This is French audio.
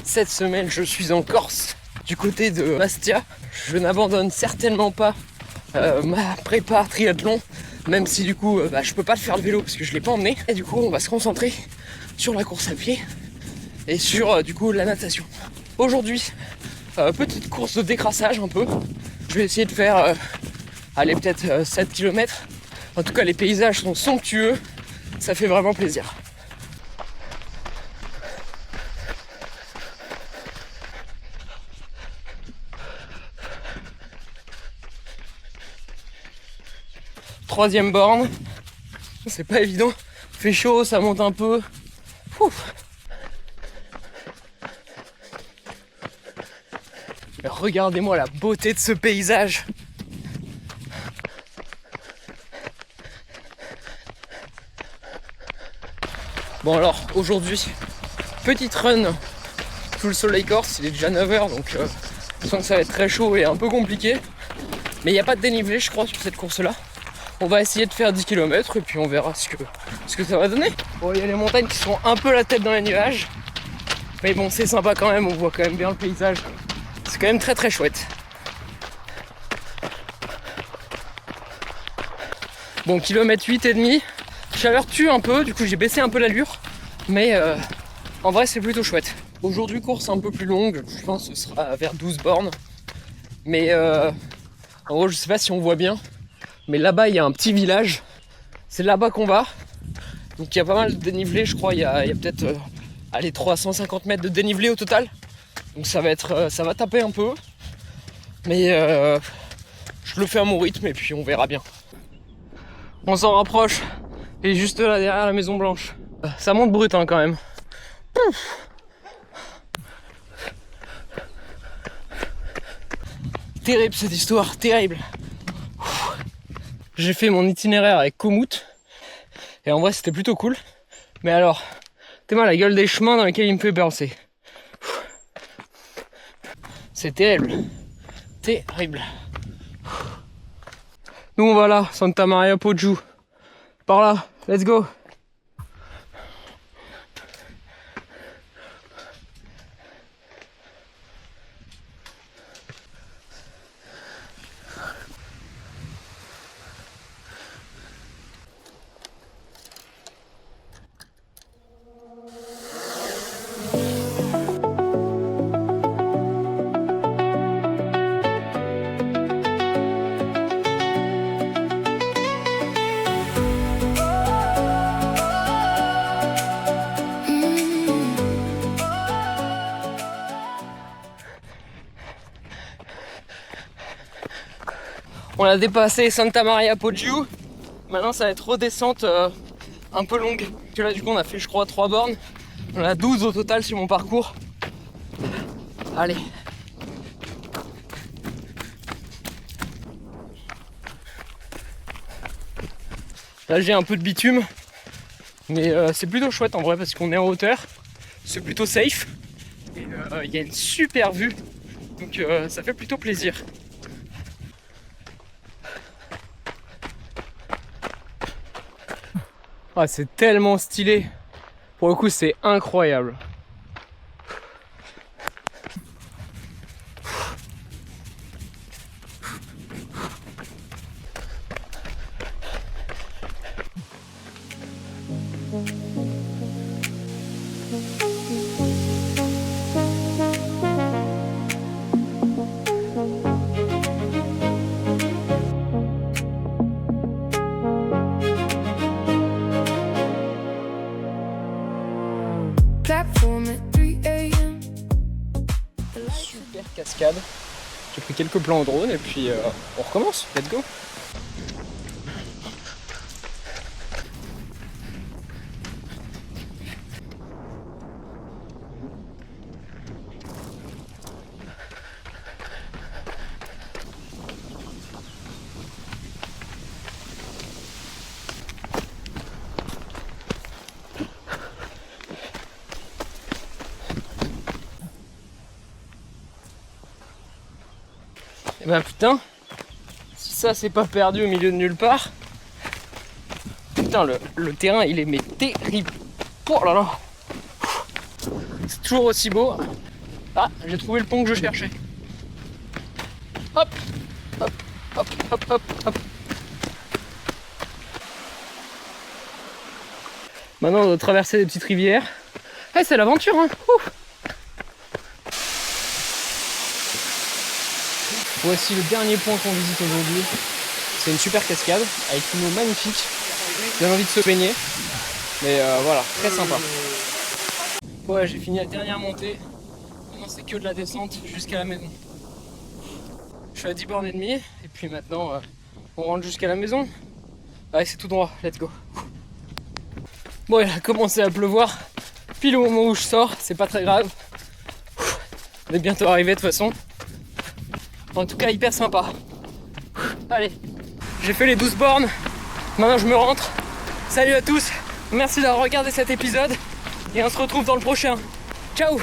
Cette semaine, je suis en Corse, du côté de Bastia. Je n'abandonne certainement pas ma prépa triathlon, même si du coup, je peux pas le faire le vélo parce que je l'ai pas emmené. Et du coup, on va se concentrer sur la course à pied et sur du coup la natation. Aujourd'hui, petite course de décrassage un peu. Je vais essayer de faire, peut-être 7 km. En tout cas, les paysages sont somptueux. Ça fait vraiment plaisir. Troisième borne. C'est pas évident. Fait chaud, ça monte un peu. Ouf. Regardez-moi la beauté de ce paysage. Bon alors, aujourd'hui, petite run sous le soleil corse, il est déjà 9h, donc je sens que ça va être très chaud et un peu compliqué. Mais il n'y a pas de dénivelé, je crois, sur cette course-là. On va essayer de faire 10 km et puis on verra ce que ça va donner. Bon, il y a les montagnes qui sont un peu la tête dans les nuages. Mais bon, c'est sympa quand même, on voit quand même bien le paysage. C'est quand même très très chouette. Bon, kilomètre 8,5. Chaleur tue un peu, du coup j'ai baissé un peu l'allure. Mais en vrai c'est plutôt chouette. Aujourd'hui course un peu plus longue, je pense que ce sera vers 12 bornes. Mais en gros je sais pas si on voit bien. Mais là-bas il y a un petit village. C'est là-bas qu'on va. Donc il y a pas mal de dénivelé, je crois. Il y a peut-être 350 mètres de dénivelé au total. Donc ça va taper un peu. Mais je le fais à mon rythme et puis on verra bien. On s'en rapproche. Il est juste là derrière la Maison Blanche. Ça monte brut hein, quand même. Pouf. Terrible cette histoire, terrible. J'ai fait mon itinéraire avec Komoot. Et en vrai c'était plutôt cool. Mais alors, t'es mal la gueule des chemins dans lesquels il me fait bercer. C'est terrible. Terrible. Nous on va là, Santa Maria Poggiu. Par là, let's go. On a dépassé Santa Maria Poggiu. Maintenant ça va être redescente un peu longue. Parce que là du coup on a fait je crois 3 bornes. On a 12 au total sur mon parcours. Allez. Là j'ai un peu de bitume. Mais c'est plutôt chouette en vrai parce qu'on est en hauteur. C'est plutôt safe. Et il y a une super vue. Donc ça fait plutôt plaisir. Ah, c'est tellement stylé. Pour le coup, c'est incroyable. Super cascade. J'ai pris quelques plans au drone et puis on recommence. Let's go. Et ben putain, si ça c'est pas perdu au milieu de nulle part. Putain le terrain il est mais terrible. Oh là là. C'est toujours aussi beau. Ah, j'ai trouvé le pont que je cherchais. Hop, hop, hop, hop, hop, hop. Maintenant, on doit traverser des petites rivières. Eh, c'est l'aventure, hein. Ouh. Voici le dernier point qu'on visite aujourd'hui. C'est une super cascade avec une eau magnifique. J'ai envie de se baigner. Mais voilà, très sympa. Ouais, j'ai fini la dernière montée. Maintenant, c'est que de la descente jusqu'à la maison. Je suis à 10 bornes et demie. Et puis maintenant, on rentre jusqu'à la maison. Allez, c'est tout droit. Let's go. Bon, il a commencé à pleuvoir. Pile au moment où je sors. C'est pas très grave. On est bientôt arrivé de toute façon. En tout cas, hyper sympa. Allez, j'ai fait les 12 bornes. Maintenant, je me rentre. Salut à tous. Merci d'avoir regardé cet épisode. Et on se retrouve dans le prochain. Ciao!